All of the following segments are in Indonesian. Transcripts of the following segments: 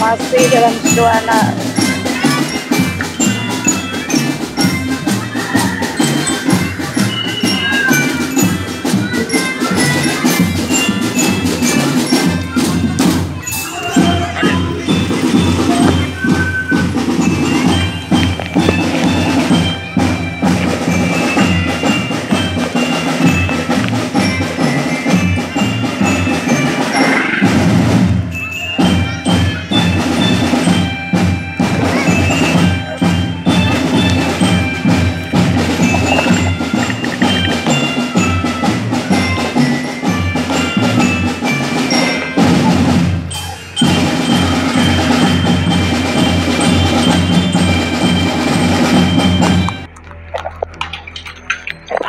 masih dalam suasana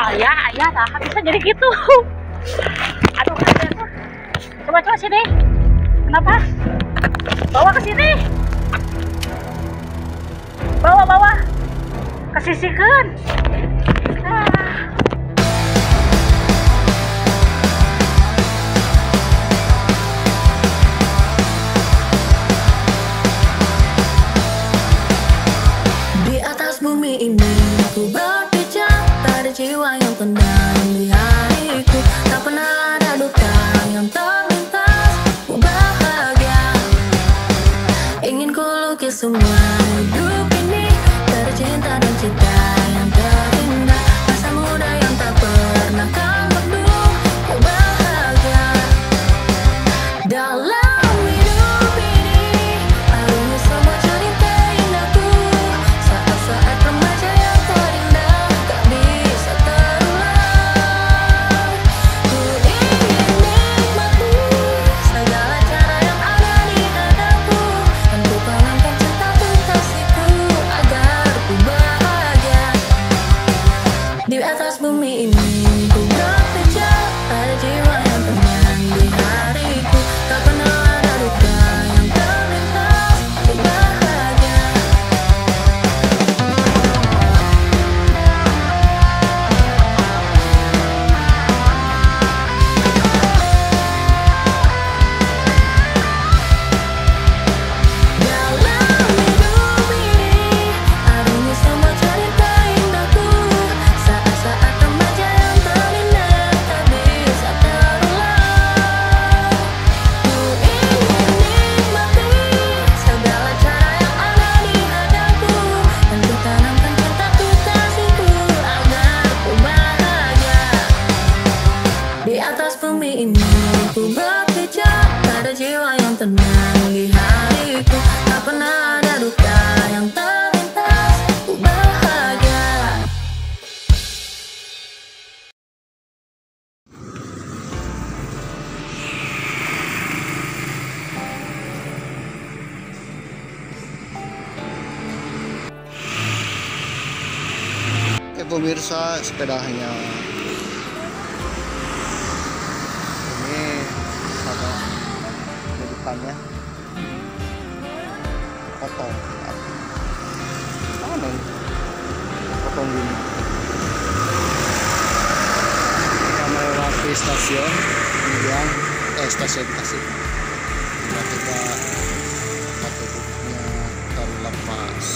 ayah nah bisa jadi gitu. Aduh, coba sini. Kenapa? Bawa ke sini. Bawa kesisihkan. Di atas bumi ini ku berpijak, tak ada jiwa yang tenang di hariku. Tak pernah ada duka yang terlintas, ku bahagia. Ingin ku lukis semua hidup ini, dari cinta dan cita yang terindah. Masa muda yang tak pernah kan berdua, ku bahagia. Dalam hidup ini, harus semua cerita indahku. Saat-saat remaja yang terindah, tak bisa terulang. Ku ingin nikmati segala cara yang ada di hadapku, dan ku tanamkan cintaku kasihku agar ku bahagia. Di atas bumi ini ku berpijak, ada jiwa yang tenang di hariku. Tak pernah ada duka yang terlintas, ku bahagia. Dalam hidup ini, adanya semua cerita indahku. Saat-saat remaja yang terindah, tak bisa terulang. Ku ingin nikmati segala cara yang ada di hadapku, dan ku tanamkan cintaku kasihku agar ku bahagia. Di atas bumi ini ku berpijak, tak ada jiwa yang tenang di hariku. Tak pernah ada duka yang terlintas, ku bahagia. Pemirsa, sepedanya ini ada dudukannya potong mana ini potong gini. Kita melewati stasiun kemudian stasiun Tasik, tiba-tiba tempat duduknya terlepas.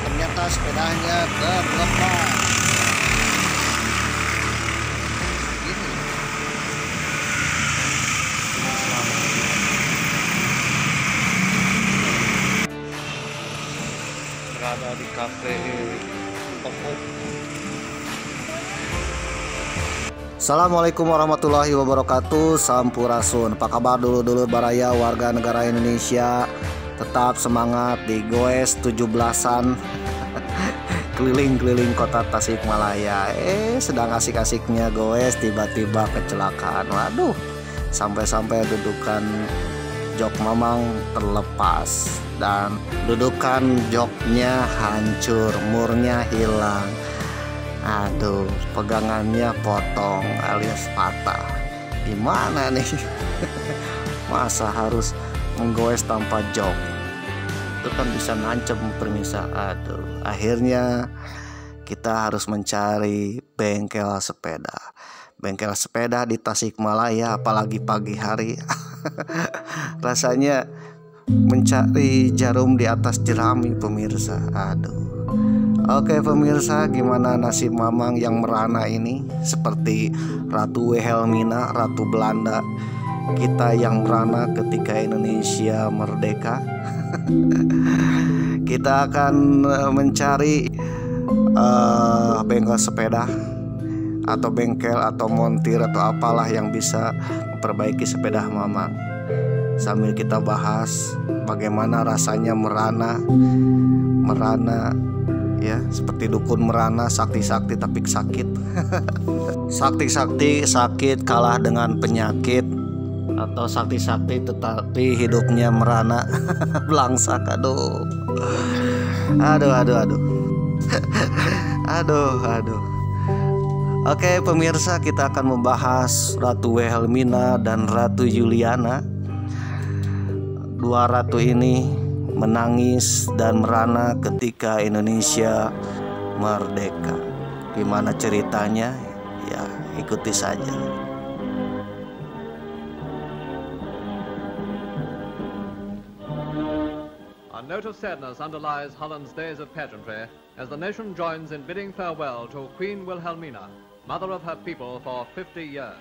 Ternyata sepedanya terlepas. Gini. Berada di kafe Toko. Assalamualaikum warahmatullahi wabarakatuh. Sampurasun. Apa kabar dulur-dulur baraya warga negara Indonesia? Tetap semangat di goes 17-an keliling-keliling kota Tasikmalaya. Sedang asik-asiknya goes, tiba-tiba kecelakaan. Waduh, sampai-sampai dudukan jok mamang terlepas dan dudukan joknya hancur, murnya hilang. Aduh, pegangannya potong alias patah. Gimana nih? Masa harus menggoes tanpa jok? itu kan bisa nancep pemirsa. Aduh, akhirnya kita harus mencari bengkel sepeda. Bengkel sepeda di Tasikmalaya, apalagi pagi hari. Rasanya mencari jarum di atas jerami pemirsa. Aduh. Oke pemirsa, gimana nasib Mamang yang merana ini? Seperti Ratu Wilhelmina, Ratu Belanda. Kita yang merana ketika Indonesia merdeka. Kita akan mencari bengkel sepeda atau bengkel atau montir atau apalah yang bisa memperbaiki sepeda Mamang. Sambil kita bahas bagaimana rasanya merana ya, seperti dukun merana, sakti-sakti tapi sakit. Sakti-sakti sakit kalah dengan penyakit, atau sakti-sakti tetapi hidupnya merana. Belangsak. Aduh. Oke pemirsa, kita akan membahas Ratu Wilhelmina dan Ratu Juliana. Dua ratu ini menangis dan merana ketika Indonesia merdeka. Gimana ceritanya? Ya, ikuti saja. A note of sadness underlies Holland's days of pageantry as the nation joins in bidding farewell to Queen Wilhelmina, mother of her people for 50 years.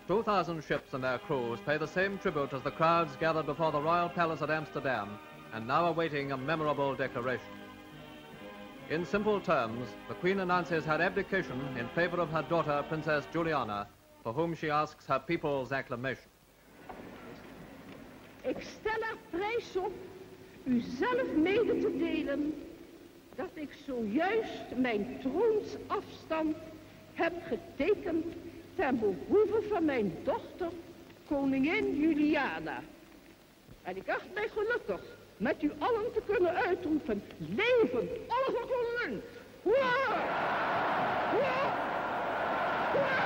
2,000 ships and their crews pay the same tribute as the crowds gathered before the Royal Palace at Amsterdam and now awaiting a memorable decoration. In simple terms, the Queen announces her abdication in favor of her daughter, Princess Juliana, for whom she asks her people's acclamation. Ik stel er prijs op u zelf mede te delen dat ik zojuist mijn troonsafstand heb getekend ten behoeve van mijn dochter, koningin Juliana. En ik acht mij gelukkig met u allen te kunnen uitroepen: levend Oliver Golden! Hoera! Hoera! Hoera!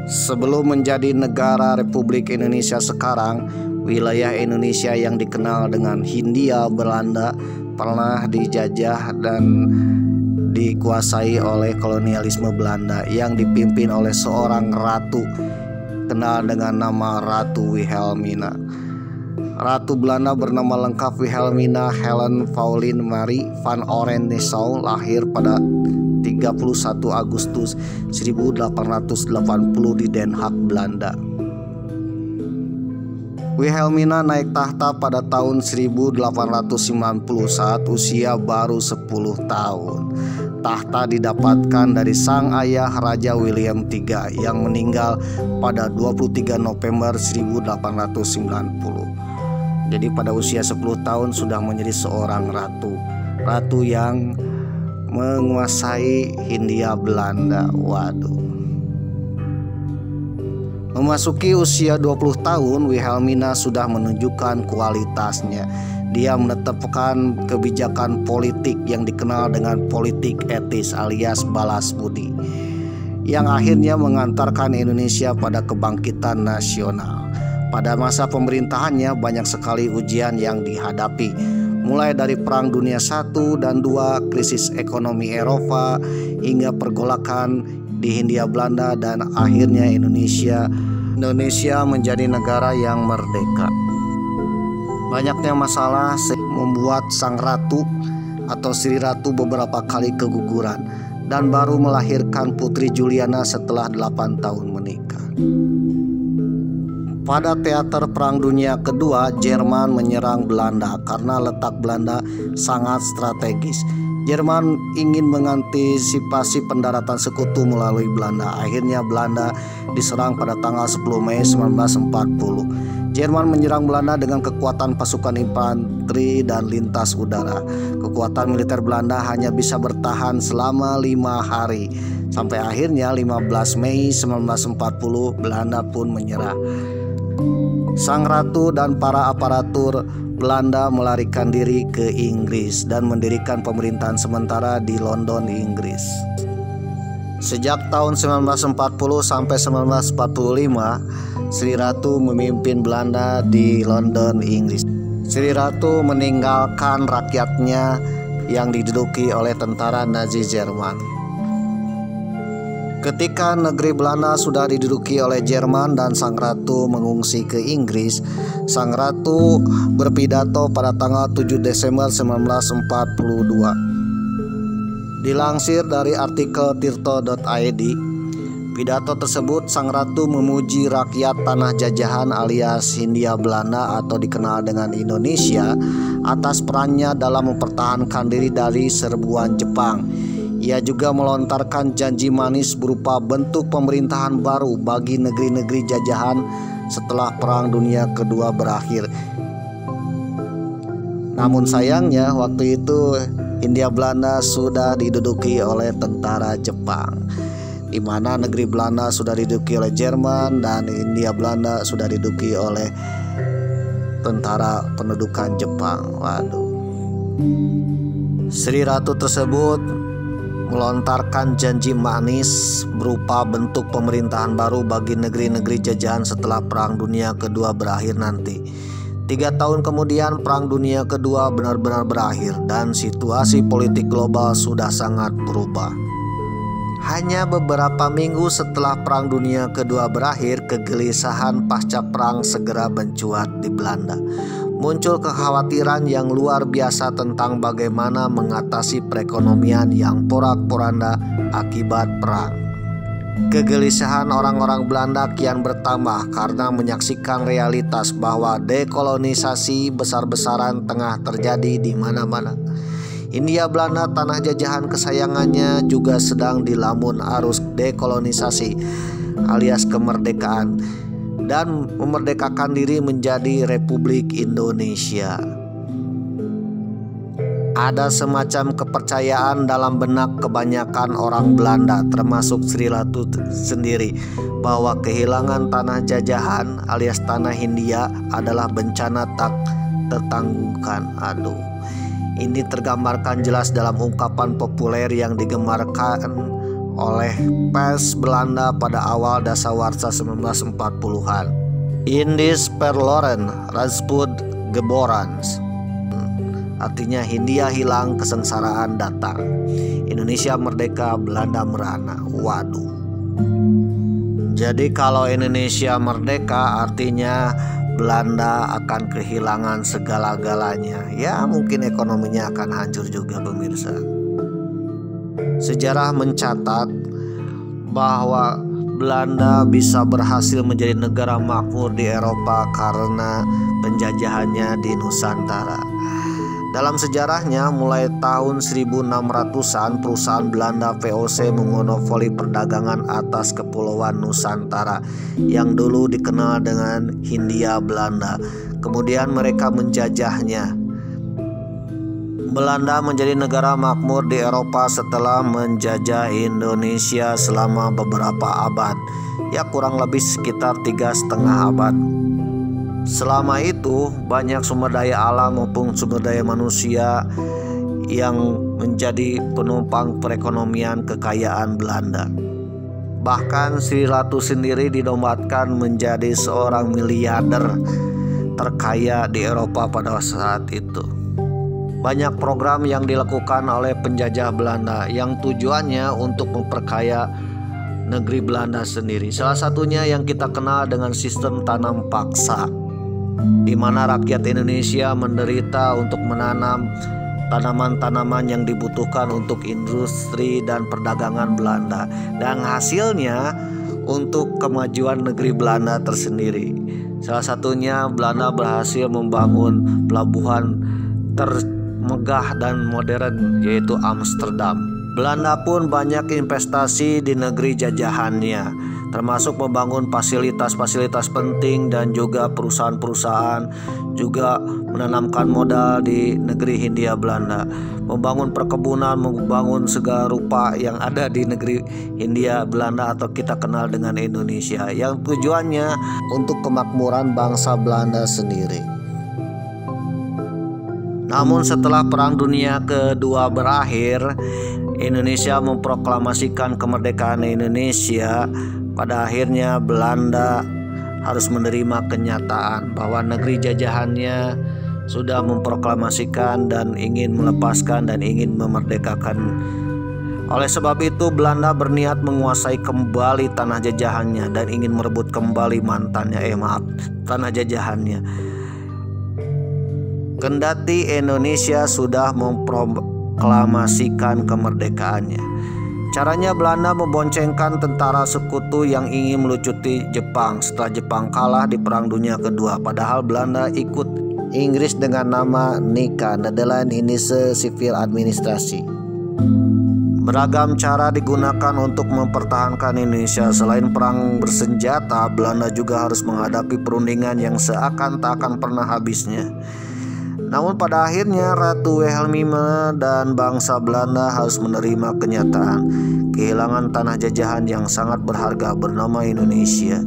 Sebelum menjadi negara Republik Indonesia sekarang, wilayah Indonesia yang dikenal dengan Hindia Belanda pernah dijajah dan dikuasai oleh kolonialisme Belanda yang dipimpin oleh seorang ratu kenal dengan nama Ratu Wilhelmina. Ratu Belanda bernama lengkap Wilhelmina Helen Pauline Marie van Oranje-Nassau, lahir pada 31 Agustus 1880 di Den Haag, Belanda. Wilhelmina naik tahta pada tahun 1890 saat usia baru 10 tahun. Tahta didapatkan dari sang ayah Raja William III yang meninggal pada 23 November 1890. Jadi pada usia 10 tahun sudah menjadi seorang ratu. Ratu yang menguasai Hindia Belanda. Waduh. Memasuki usia 20 tahun, Wilhelmina sudah menunjukkan kualitasnya. Dia menetapkan kebijakan politik yang dikenal dengan politik etis alias balas budi, yang akhirnya mengantarkan Indonesia pada kebangkitan nasional. Pada masa pemerintahannya banyak sekali ujian yang dihadapi, mulai dari Perang Dunia I dan II, krisis ekonomi Eropa, hingga pergolakan di Hindia Belanda, dan akhirnya Indonesia menjadi negara yang merdeka. Banyaknya masalah membuat sang ratu atau Sri Ratu beberapa kali keguguran dan baru melahirkan Putri Juliana setelah 8 tahun menikah. Pada teater Perang Dunia Kedua, Jerman menyerang Belanda karena letak Belanda sangat strategis. Jerman ingin mengantisipasi pendaratan sekutu melalui Belanda. Akhirnya Belanda diserang pada tanggal 10 Mei 1940. Jerman menyerang Belanda dengan kekuatan pasukan infanteri dan lintas udara. Kekuatan militer Belanda hanya bisa bertahan selama 5 hari. Sampai akhirnya 15 Mei 1940 Belanda pun menyerah. Sang ratu dan para aparatur Belanda melarikan diri ke Inggris dan mendirikan pemerintahan sementara di London, Inggris. Sejak tahun 1940 sampai 1945, Sri Ratu memimpin Belanda di London, Inggris. Sri Ratu meninggalkan rakyatnya yang diduduki oleh tentara Nazi Jerman. Ketika negeri Belanda sudah diduduki oleh Jerman dan Sang Ratu mengungsi ke Inggris, Sang Ratu berpidato pada tanggal 7 Desember 1942. Dilansir dari artikel tirto.id, pidato tersebut Sang Ratu memuji rakyat tanah jajahan alias Hindia Belanda atau dikenal dengan Indonesia atas perannya dalam mempertahankan diri dari serbuan Jepang. Ia juga melontarkan janji manis berupa bentuk pemerintahan baru bagi negeri-negeri jajahan setelah Perang Dunia Kedua berakhir. Namun sayangnya waktu itu Hindia Belanda sudah diduduki oleh tentara Jepang, di mana negeri Belanda sudah diduduki oleh Jerman dan Hindia Belanda sudah diduduki oleh tentara pendudukan Jepang. Waduh. Sri Ratu tersebut melontarkan janji manis berupa bentuk pemerintahan baru bagi negeri-negeri jajahan setelah Perang Dunia Kedua berakhir nanti. 3 tahun kemudian Perang Dunia Kedua benar-benar berakhir dan situasi politik global sudah sangat berubah. Hanya beberapa minggu setelah Perang Dunia Kedua berakhir, kegelisahan pasca perang segera mencuat di Belanda. Muncul kekhawatiran yang luar biasa tentang bagaimana mengatasi perekonomian yang porak-poranda akibat perang. Kegelisahan orang-orang Belanda kian bertambah karena menyaksikan realitas bahwa dekolonisasi besar-besaran tengah terjadi di mana-mana. Hindia Belanda, tanah jajahan kesayangannya, juga sedang dilamun arus dekolonisasi alias kemerdekaan dan memerdekakan diri menjadi Republik Indonesia. Ada semacam kepercayaan dalam benak kebanyakan orang Belanda, termasuk Sri Ratu sendiri, bahwa kehilangan tanah jajahan alias tanah Hindia adalah bencana tak tertangguhkan. Aduh, ini tergambarkan jelas dalam ungkapan populer yang digemarkan oleh pers Belanda pada awal dasawarsa 1940-an. Indisch verloren, Rajput geboren. Artinya Hindia hilang, kesengsaraan datang. Indonesia merdeka, Belanda merana. Waduh. Jadi kalau Indonesia merdeka artinya Belanda akan kehilangan segala-galanya. Ya mungkin ekonominya akan hancur juga pemirsa. Sejarah mencatat bahwa Belanda bisa berhasil menjadi negara makmur di Eropa karena penjajahannya di Nusantara. Dalam sejarahnya, mulai tahun 1600-an, perusahaan Belanda VOC memonopoli perdagangan atas kepulauan Nusantara yang dulu dikenal dengan Hindia Belanda. Kemudian mereka menjajahnya. Belanda menjadi negara makmur di Eropa setelah menjajah Indonesia selama beberapa abad, ya kurang lebih sekitar 3,5 abad. Selama itu banyak sumber daya alam maupun sumber daya manusia yang menjadi penumpang perekonomian kekayaan Belanda. Bahkan Sri Ratu sendiri dinobatkan menjadi seorang miliarder terkaya di Eropa pada saat itu. Banyak program yang dilakukan oleh penjajah Belanda yang tujuannya untuk memperkaya negeri Belanda sendiri. Salah satunya yang kita kenal dengan sistem tanam paksa, di mana rakyat Indonesia menderita untuk menanam tanaman-tanaman yang dibutuhkan untuk industri dan perdagangan Belanda, dan hasilnya untuk kemajuan negeri Belanda tersendiri. Salah satunya Belanda berhasil membangun pelabuhan megah dan modern, yaitu Amsterdam. Belanda pun banyak investasi di negeri jajahannya, termasuk membangun fasilitas-fasilitas penting dan juga perusahaan-perusahaan juga menanamkan modal di negeri Hindia Belanda, membangun perkebunan, membangun segala rupa yang ada di negeri Hindia Belanda atau kita kenal dengan Indonesia, yang tujuannya untuk kemakmuran bangsa Belanda sendiri. Namun setelah Perang Dunia Kedua berakhir, Indonesia memproklamasikan kemerdekaan Indonesia, pada akhirnya Belanda harus menerima kenyataan bahwa negeri jajahannya sudah memproklamasikan dan ingin melepaskan dan ingin memerdekakan. Oleh sebab itu Belanda berniat menguasai kembali tanah jajahannya dan ingin merebut kembali tanah jajahannya. Kendati Indonesia sudah memproklamasikan kemerdekaannya, caranya Belanda memboncengkan tentara sekutu yang ingin melucuti Jepang setelah Jepang kalah di Perang Dunia Kedua. Padahal Belanda ikut Inggris dengan nama NICA, Nederland Indische Civil Administratie. Beragam cara digunakan untuk mempertahankan Indonesia. Selain perang bersenjata, Belanda juga harus menghadapi perundingan yang seakan tak akan pernah habisnya. Namun pada akhirnya Ratu Wilhelmina dan bangsa Belanda harus menerima kenyataan kehilangan tanah jajahan yang sangat berharga bernama Indonesia.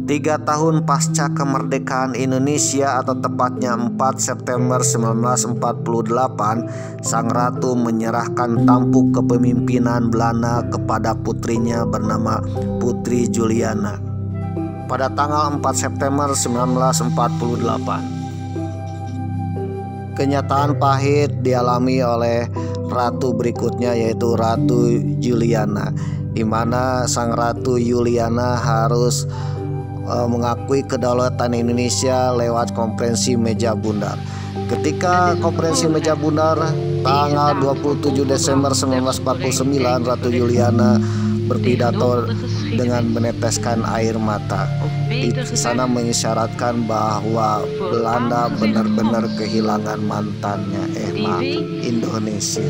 3 tahun pasca kemerdekaan Indonesia, atau tepatnya 4 September 1948, Sang Ratu menyerahkan tampuk kepemimpinan Belanda kepada putrinya bernama Putri Juliana pada tanggal 4 September 1948. Kenyataan pahit dialami oleh ratu berikutnya, yaitu Ratu Juliana, di mana Sang Ratu Juliana harus mengakui kedaulatan Indonesia lewat Konferensi Meja Bundar. Ketika Konferensi Meja Bundar tanggal 27 Desember 1949, Ratu Juliana berpidato dengan meneteskan air mata. Di sana mengisyaratkan bahwa Belanda benar-benar kehilangan mantannya, Indonesia.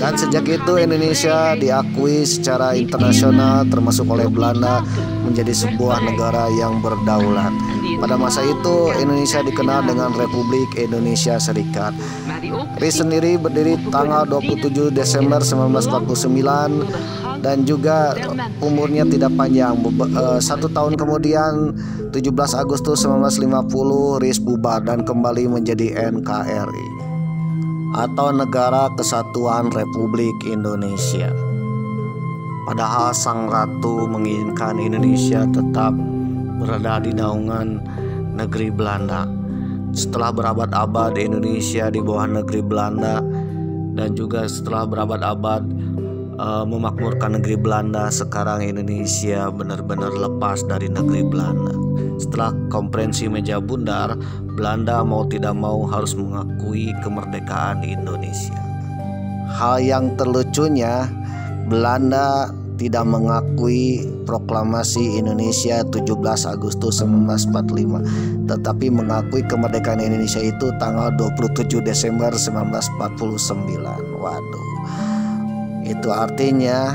Dan sejak itu Indonesia diakui secara internasional termasuk oleh Belanda menjadi sebuah negara yang berdaulat. Pada masa itu Indonesia dikenal dengan Republik Indonesia Serikat. RI sendiri berdiri tanggal 27 Desember 1949 dan juga umurnya tidak panjang. 1 tahun kemudian 17 Agustus 1950 RIS bubar dan kembali menjadi NKRI atau Negara Kesatuan Republik Indonesia. Padahal Sang Ratu menginginkan Indonesia tetap berada di naungan negeri Belanda. Setelah berabad-abad Indonesia di bawah negeri Belanda dan juga setelah berabad-abad memakmurkan negeri Belanda, sekarang Indonesia benar-benar lepas dari negeri Belanda. Setelah Konferensi Meja Bundar, Belanda mau tidak mau harus mengakui kemerdekaan Indonesia. Hal yang terlucunya, Belanda tidak mengakui proklamasi Indonesia 17 Agustus 1945, tetapi mengakui kemerdekaan Indonesia itu tanggal 27 Desember 1949. Waduh, itu artinya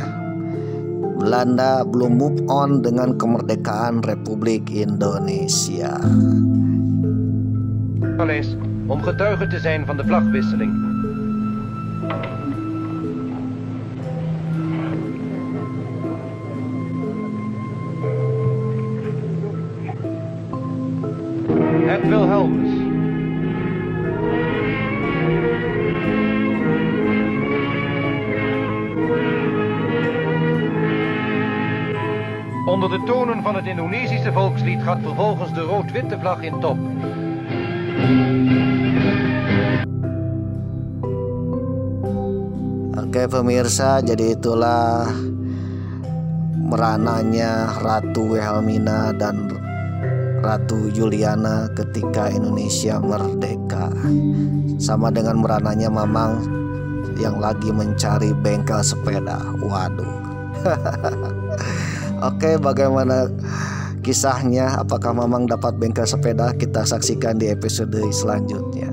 Belanda belum move on dengan kemerdekaan Republik Indonesia. Om getuige te zijn van de vlagwisseling. Het Wilhelmus. Onder de tonen van het Indonesische volkslied gaat vervolgens de rood-witte vlag in top. Oke pemirsa, jadi itulah merananya Ratu Wilhelmina dan Ratu Juliana ketika Indonesia merdeka. Sama dengan merananya Mamang yang lagi mencari bengkel sepeda. Waduh. Oke, bagaimana kisahnya? Apakah Mamang dapat bengkel sepeda? Kita saksikan di episode selanjutnya.